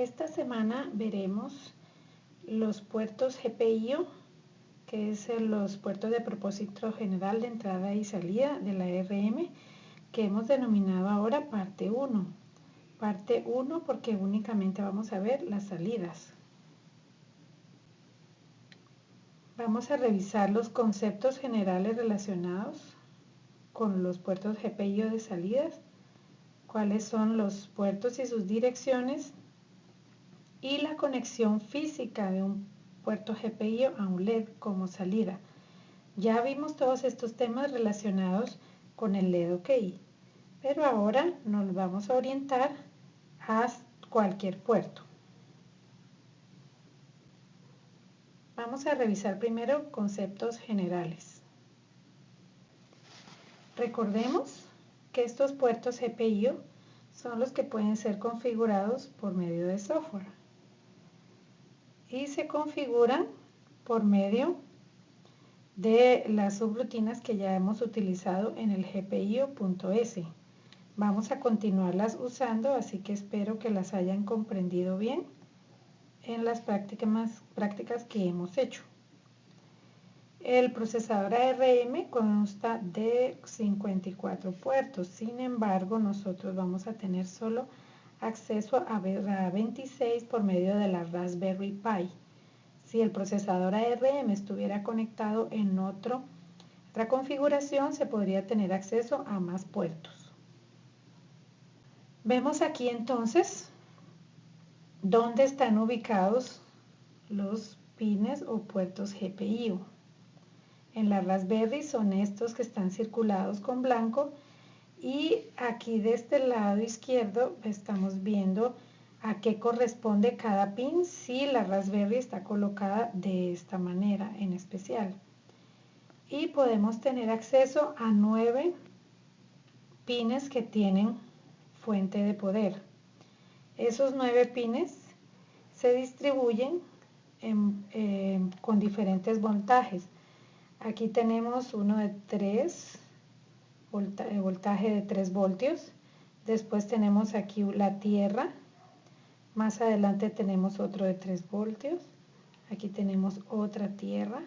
Esta semana veremos los puertos GPIO, que es los puertos de propósito general de entrada y salida de la RM, que hemos denominado ahora parte 1. Parte 1 porque únicamente vamos a ver las salidas. Vamos a revisar los conceptos generales relacionados con los puertos GPIO de salidas, cuáles son los puertos y sus direcciones, y la conexión física de un puerto GPIO a un LED como salida. Ya vimos todos estos temas relacionados con el LED OK, pero ahora nos vamos a orientar a cualquier puerto. Vamos a revisar primero conceptos generales. Recordemos que estos puertos GPIO son los que pueden ser configurados por medio de software y se configuran por medio de las subrutinas que ya hemos utilizado en el GPIO.s. Vamos a continuarlas usando, así que espero que las hayan comprendido bien en las prácticas que hemos hecho. El procesador ARM consta de 54 puertos, sin embargo nosotros vamos a tener solo acceso a 26 por medio de la Raspberry Pi. Si el procesador ARM estuviera conectado en otra configuración, se podría tener acceso a más puertos. Vemos aquí entonces dónde están ubicados los pines o puertos GPIO. En la Raspberry son estos que están circulados con blanco, y aquí de este lado izquierdo estamos viendo a qué corresponde cada pin si la Raspberry está colocada de esta manera en especial. Y podemos tener acceso a 9 pines que tienen fuente de poder. Esos 9 pines se distribuyen con diferentes voltajes. Aquí tenemos uno de 3 voltaje de 3 voltios, después tenemos aquí la tierra, más adelante tenemos otro de 3 voltios, aquí tenemos otra tierra,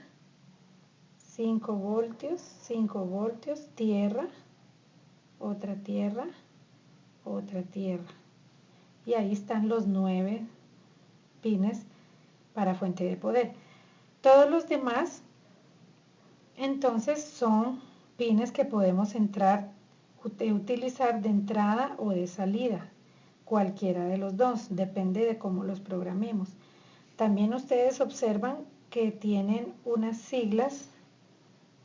5 voltios, tierra, otra tierra, y ahí están los 9 pines para fuente de poder. Todos los demás entonces son pines que podemos utilizar de entrada o de salida, cualquiera de los dos, depende de cómo los programemos. También ustedes observan que tienen unas siglas,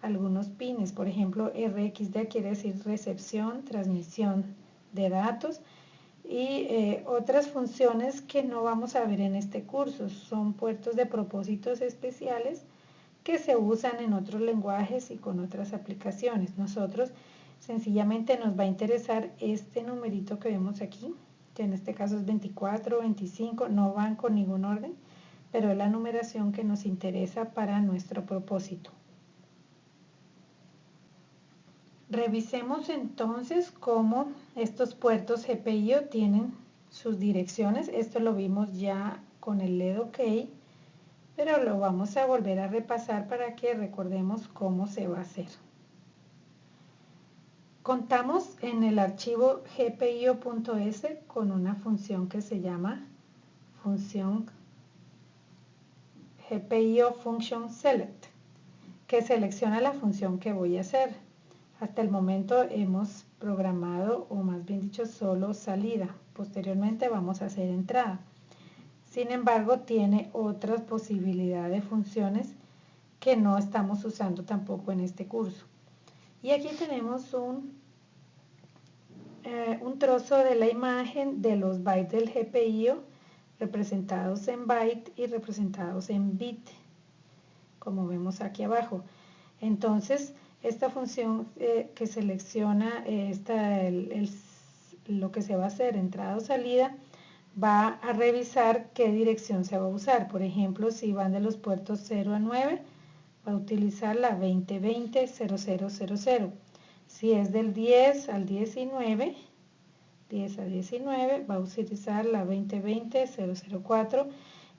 algunos pines, por ejemplo RxD quiere decir recepción, transmisión de datos, y otras funciones que no vamos a ver en este curso. Son puertos de propósitos especiales que se usan en otros lenguajes y con otras aplicaciones. Nosotros sencillamente nos va a interesar este numerito que vemos aquí, que en este caso es 24, 25, no van con ningún orden, pero es la numeración que nos interesa para nuestro propósito. Revisemos entonces cómo estos puertos GPIO tienen sus direcciones. Esto lo vimos ya con el LED OK, pero lo vamos a volver a repasar para que recordemos cómo se va a hacer. Contamos en el archivo gpio.s con una función que se llama función GPIO Function Select, que selecciona la función que voy a hacer. Hasta el momento hemos programado, o más bien dicho, solo salida. Posteriormente vamos a hacer entrada. Sin embargo, tiene otras posibilidades de funciones que no estamos usando tampoco en este curso. Y aquí tenemos un trozo de la imagen de los bytes del GPIO representados en byte y representados en bit, como vemos aquí abajo. Entonces, esta función que selecciona lo que se va a hacer, entrada o salida, va a revisar qué dirección se va a usar. Por ejemplo, si van de los puertos 0 a 9, va a utilizar la 2020-0000. Si es del 10 al 19, 10 a 19, va a utilizar la 2020-004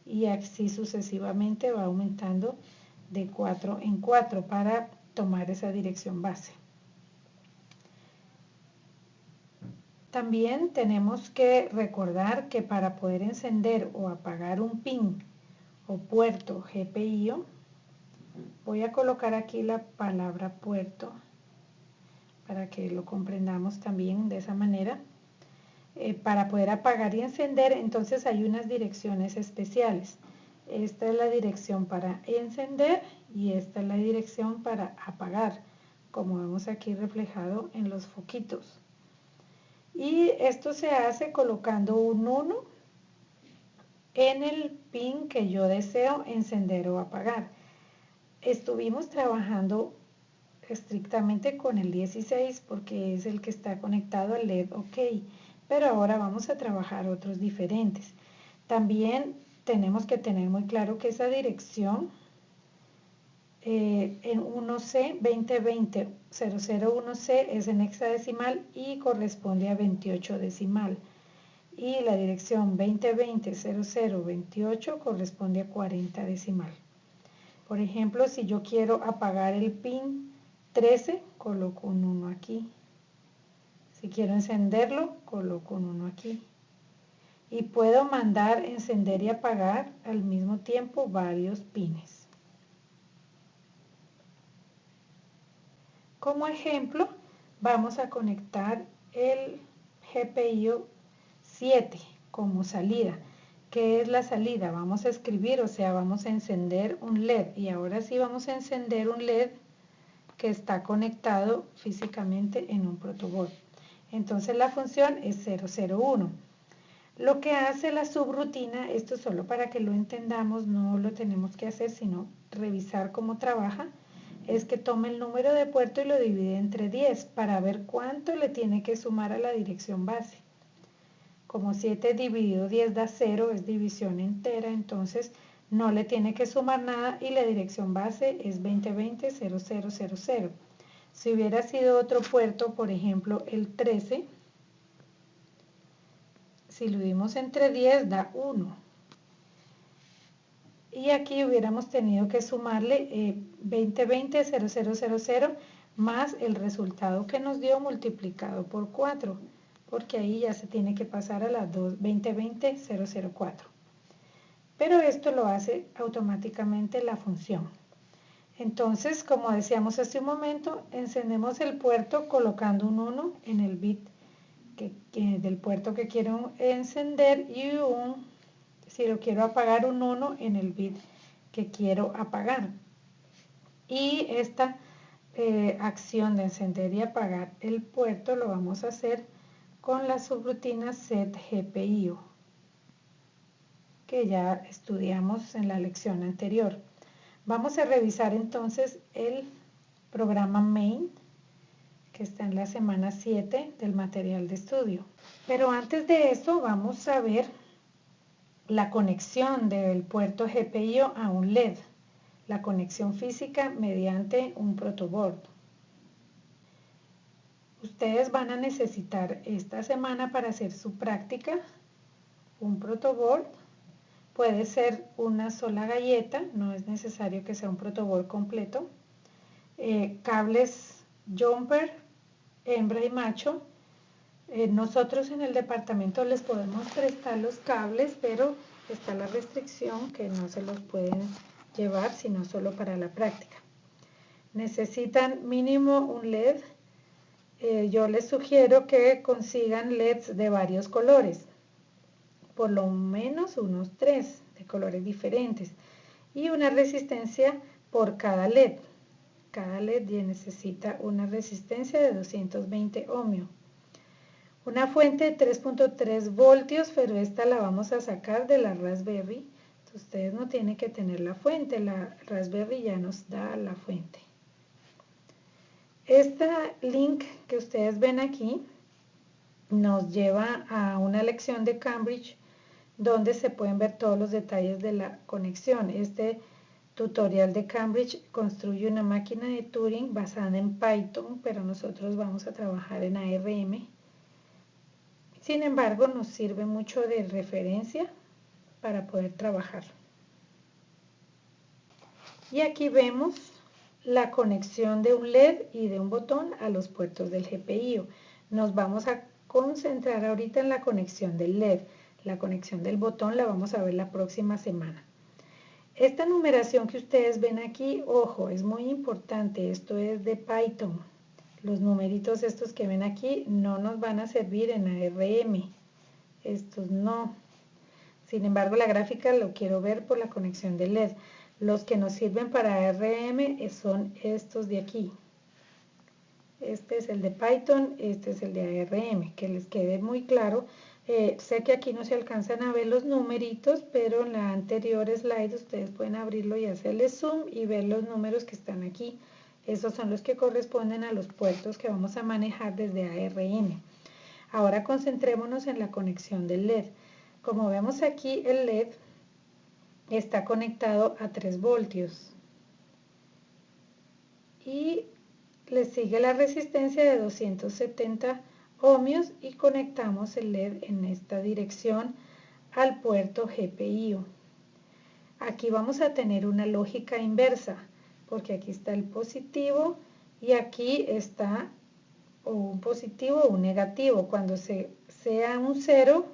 y así sucesivamente va aumentando de 4 en 4 para tomar esa dirección base. También tenemos que recordar que para poder encender o apagar un pin o puerto GPIO, voy a colocar aquí la palabra puerto para que lo comprendamos también de esa manera. Para poder apagar y encender, entonces hay unas direcciones especiales. Esta es la dirección para encender y esta es la dirección para apagar, como vemos aquí reflejado en los foquitos. Y esto se hace colocando un 1 en el pin que yo deseo encender o apagar. Estuvimos trabajando estrictamente con el 16 porque es el que está conectado al LED OK, pero ahora vamos a trabajar otros diferentes. También tenemos que tener muy claro que esa dirección en 1C, 2020-001C es en hexadecimal y corresponde a 28 decimal. Y la dirección 2020-0028 corresponde a 40 decimal. Por ejemplo, si yo quiero apagar el pin 13, coloco un 1 aquí. Si quiero encenderlo, coloco un 1 aquí. Y puedo mandar encender y apagar al mismo tiempo varios pines. Como ejemplo, vamos a conectar el GPIO 7 como salida. ¿Qué es la salida? Vamos a escribir, o sea, vamos a encender un LED. Y ahora sí vamos a encender un LED que está conectado físicamente en un protoboard. Entonces la función es 001. Lo que hace la subrutina, esto solo para que lo entendamos, no lo tenemos que hacer, sino revisar cómo trabaja, es que tome el número de puerto y lo divide entre 10 para ver cuánto le tiene que sumar a la dirección base. Como 7 dividido 10 da 0, es división entera, entonces no le tiene que sumar nada y la dirección base es 2020-0000. Si hubiera sido otro puerto, por ejemplo el 13, si lo dimos entre 10 da 1. Y aquí hubiéramos tenido que sumarle 2020-0000 más el resultado que nos dio multiplicado por 4, porque ahí ya se tiene que pasar a la 2020-004. Pero esto lo hace automáticamente la función. Entonces, como decíamos hace un momento, encendemos el puerto colocando un 1 en el bit del puerto que quiero encender y si lo quiero apagar, un 1 en el bit que quiero apagar. Y esta acción de encender y apagar el puerto lo vamos a hacer con la subrutina setGPIO, que ya estudiamos en la lección anterior. Vamos a revisar entonces el programa main, que está en la semana 7 del material de estudio. Pero antes de eso vamos a ver la conexión del puerto GPIO a un LED, la conexión física mediante un protoboard. Ustedes van a necesitar esta semana para hacer su práctica un protoboard. Puede ser una sola galleta, no es necesario que sea un protoboard completo. Cables jumper, hembra y macho. Nosotros en el departamento les podemos prestar los cables, pero está la restricción que no se los pueden llevar, sino solo para la práctica. Necesitan mínimo un LED. Yo les sugiero que consigan LEDs de varios colores, por lo menos unos 3 de colores diferentes, y una resistencia por cada LED. Cada LED necesita una resistencia de 220 ohmios. Una fuente de 3.3 voltios, pero esta la vamos a sacar de la Raspberry. Entonces, ustedes no tienen que tener la fuente, la Raspberry ya nos da la fuente. Este link que ustedes ven aquí nos lleva a una lección de Cambridge donde se pueden ver todos los detalles de la conexión. Este tutorial de Cambridge construye una máquina de Turing basada en Python, pero nosotros vamos a trabajar en ARM. Sin embargo, nos sirve mucho de referencia para poder trabajar. Y aquí vemos la conexión de un LED y de un botón a los puertos del GPIO. Nos vamos a concentrar ahorita en la conexión del LED. La conexión del botón la vamos a ver la próxima semana. Esta numeración que ustedes ven aquí, ojo, es muy importante, esto es de Python. Los numeritos estos que ven aquí no nos van a servir en ARM, estos no. Sin embargo, la gráfica lo quiero ver por la conexión del LED. Los que nos sirven para ARM son estos de aquí. Este es el de Python, este es el de ARM, que les quede muy claro. Sé que aquí no se alcanzan a ver los numeritos, pero en la anterior slide ustedes pueden abrirlo y hacerle zoom y ver los números que están aquí. Esos son los que corresponden a los puertos que vamos a manejar desde ARM. Ahora concentrémonos en la conexión del LED. Como vemos aquí, el LED está conectado a 3 voltios. Y le sigue la resistencia de 270 ohmios y conectamos el LED en esta dirección al puerto GPIO. Aquí vamos a tener una lógica inversa, porque aquí está el positivo y aquí está un positivo o un negativo. Cuando sea un 0,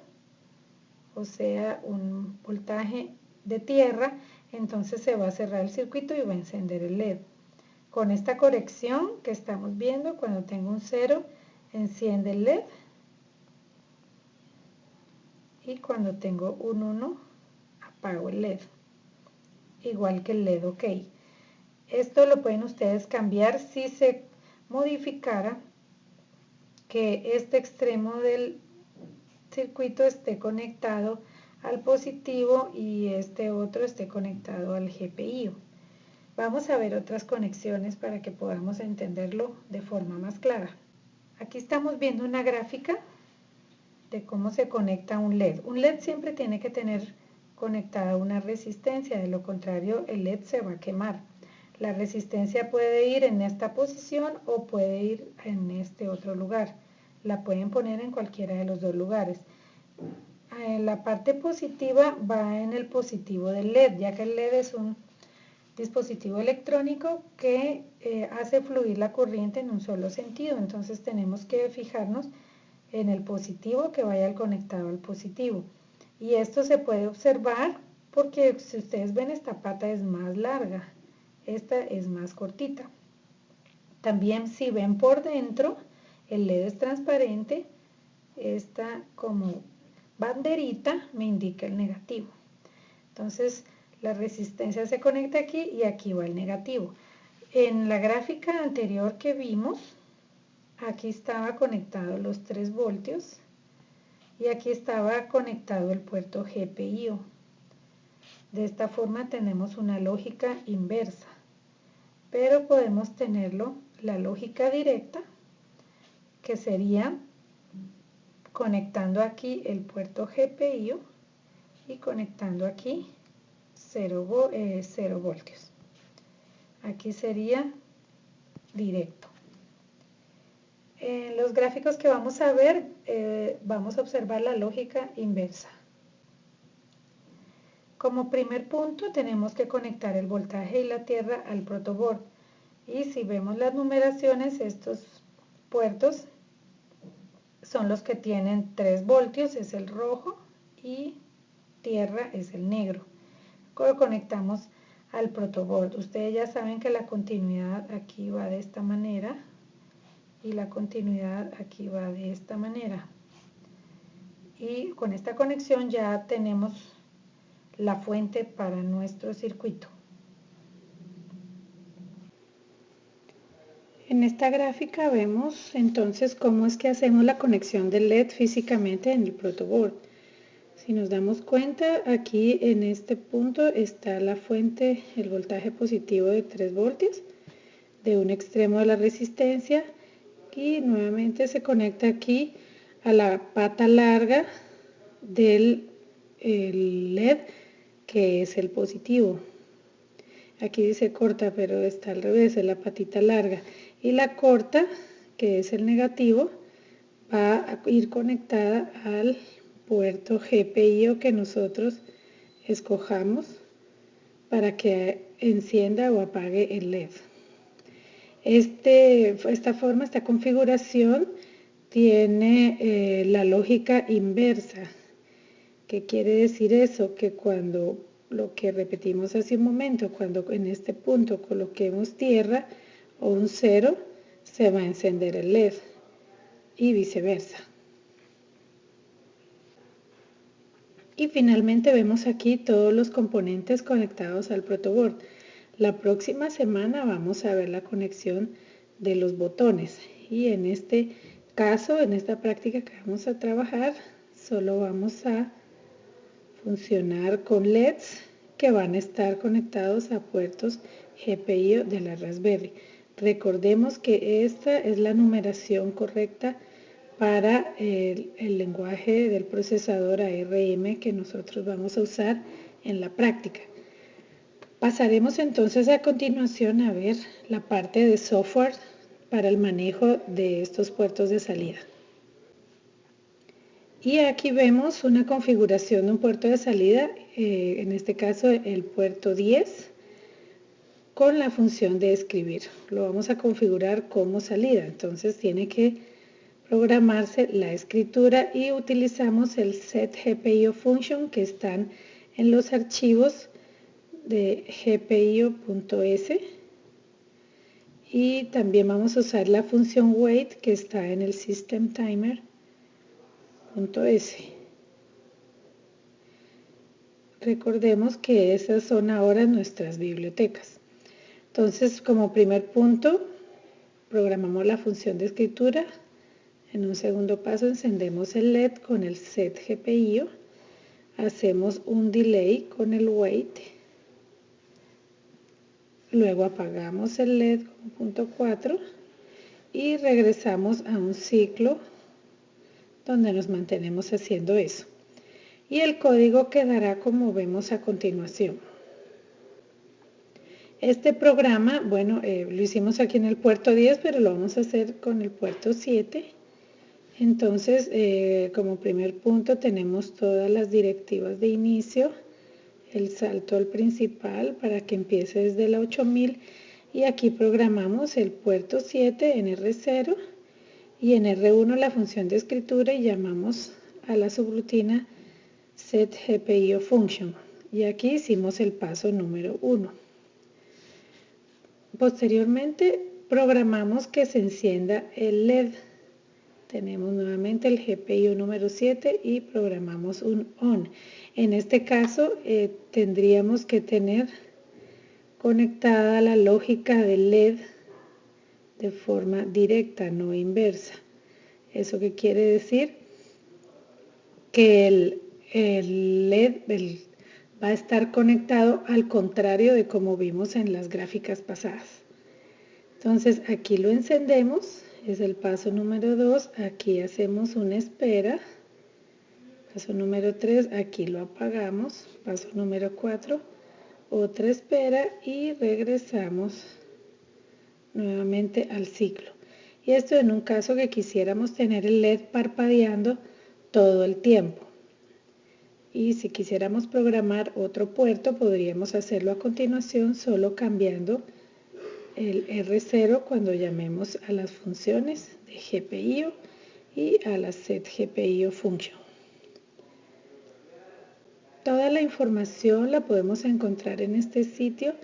o sea un voltaje de tierra, entonces se va a cerrar el circuito y va a encender el LED. Con esta corrección que estamos viendo, cuando tengo un 0, enciende el LED. Y cuando tengo un 1, apago el LED. Igual que el LED OK. Esto lo pueden ustedes cambiar si se modificara que este extremo del circuito esté conectado al positivo y este otro esté conectado al GPIO. Vamos a ver otras conexiones para que podamos entenderlo de forma más clara. Aquí estamos viendo una gráfica de cómo se conecta un LED. Un LED siempre tiene que tener conectada una resistencia, de lo contrario el LED se va a quemar. La resistencia puede ir en esta posición o puede ir en este otro lugar. La pueden poner en cualquiera de los dos lugares. La parte positiva va en el positivo del LED, ya que el LED es un dispositivo electrónico que hace fluir la corriente en un solo sentido. Entonces tenemos que fijarnos en el positivo que vaya conectado al positivo. Y esto se puede observar porque si ustedes ven, esta pata es más larga, esta es más cortita. También si ven por dentro, el LED es transparente, esta como banderita me indica el negativo. Entonces la resistencia se conecta aquí y aquí va el negativo. En la gráfica anterior que vimos, aquí estaba conectado los 3 voltios y aquí estaba conectado el puerto GPIO. De esta forma tenemos una lógica inversa, pero podemos tenerlo la lógica directa, que sería conectando aquí el puerto GPIO y conectando aquí 0 voltios. Aquí sería directo. En los gráficos que vamos a ver, vamos a observar la lógica inversa. Como primer punto tenemos que conectar el voltaje y la tierra al protoboard. Y si vemos las numeraciones, estos puertos son los que tienen 3 voltios, es el rojo, y tierra es el negro. Lo conectamos al protoboard. Ustedes ya saben que la continuidad aquí va de esta manera y la continuidad aquí va de esta manera. Y con esta conexión ya tenemos la fuente para nuestro circuito. En esta gráfica vemos entonces cómo es que hacemos la conexión del LED físicamente en el protoboard. Si nos damos cuenta, aquí en este punto está la fuente, el voltaje positivo de 3 voltios, de un extremo de la resistencia, y nuevamente se conecta aquí a la pata larga del LED, que es el positivo. Aquí dice corta, pero está al revés, es la patita larga. Y la corta, que es el negativo, va a ir conectada al puerto GPIO que nosotros escojamos para que encienda o apague el LED. Esta configuración tiene la lógica inversa. ¿Qué quiere decir eso? Que cuando lo que repetimos hace un momento, cuando en este punto coloquemos tierra o un 0, se va a encender el LED y viceversa. Y finalmente vemos aquí todos los componentes conectados al protoboard. La próxima semana vamos a ver la conexión de los botones y en este caso, en esta práctica que vamos a trabajar, solo vamos a funcionar con LEDs que van a estar conectados a puertos GPIO de la Raspberry. Recordemos que esta es la numeración correcta para el lenguaje del procesador ARM que nosotros vamos a usar en la práctica. Pasaremos entonces a continuación a ver la parte de software para el manejo de estos puertos de salida. Y aquí vemos una configuración de un puerto de salida, en este caso el puerto 10, con la función de escribir. Lo vamos a configurar como salida, entonces tiene que programarse la escritura y utilizamos el setGPIO function que están en los archivos de gpio.s y también vamos a usar la función wait que está en el systemtimer.s. Recordemos que esas son ahora nuestras bibliotecas. Entonces, como primer punto, programamos la función de escritura. En un segundo paso encendemos el LED con el setGPIO, hacemos un delay con el wait, luego apagamos el LED como punto 4 y regresamos a un ciclo donde nos mantenemos haciendo eso. Y el código quedará como vemos a continuación. Este programa, bueno, lo hicimos aquí en el puerto 10, pero lo vamos a hacer con el puerto 7. Entonces, como primer punto tenemos todas las directivas de inicio, el salto al principal para que empiece desde la 8000 y aquí programamos el puerto 7 en R0 y en R1 la función de escritura y llamamos a la subrutina setGPIO function y aquí hicimos el paso número 1. Posteriormente programamos que se encienda el LED. Tenemos nuevamente el GPIO número 7 y programamos un ON. En este caso tendríamos que tener conectada la lógica del LED de forma directa, no inversa. ¿Eso qué quiere decir? Que el LED va a estar conectado al contrario de como vimos en las gráficas pasadas. Entonces aquí lo encendemos. Es el paso número 2, aquí hacemos una espera, paso número 3, aquí lo apagamos, paso número 4, otra espera y regresamos nuevamente al ciclo. Y esto en un caso que quisiéramos tener el LED parpadeando todo el tiempo. Y si quisiéramos programar otro puerto, podríamos hacerlo a continuación solo cambiando el R0 cuando llamemos a las funciones de GPIO y a la setGPIO function. Toda la información la podemos encontrar en este sitio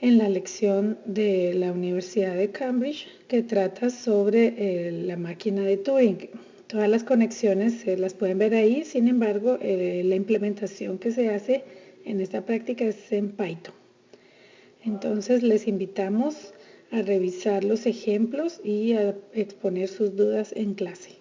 en la lección de la Universidad de Cambridge que trata sobre la máquina de Turing. Todas las conexiones se las pueden ver ahí, sin embargo la implementación que se hace en esta práctica es en Python. Entonces les invitamos a revisar los ejemplos y a exponer sus dudas en clase.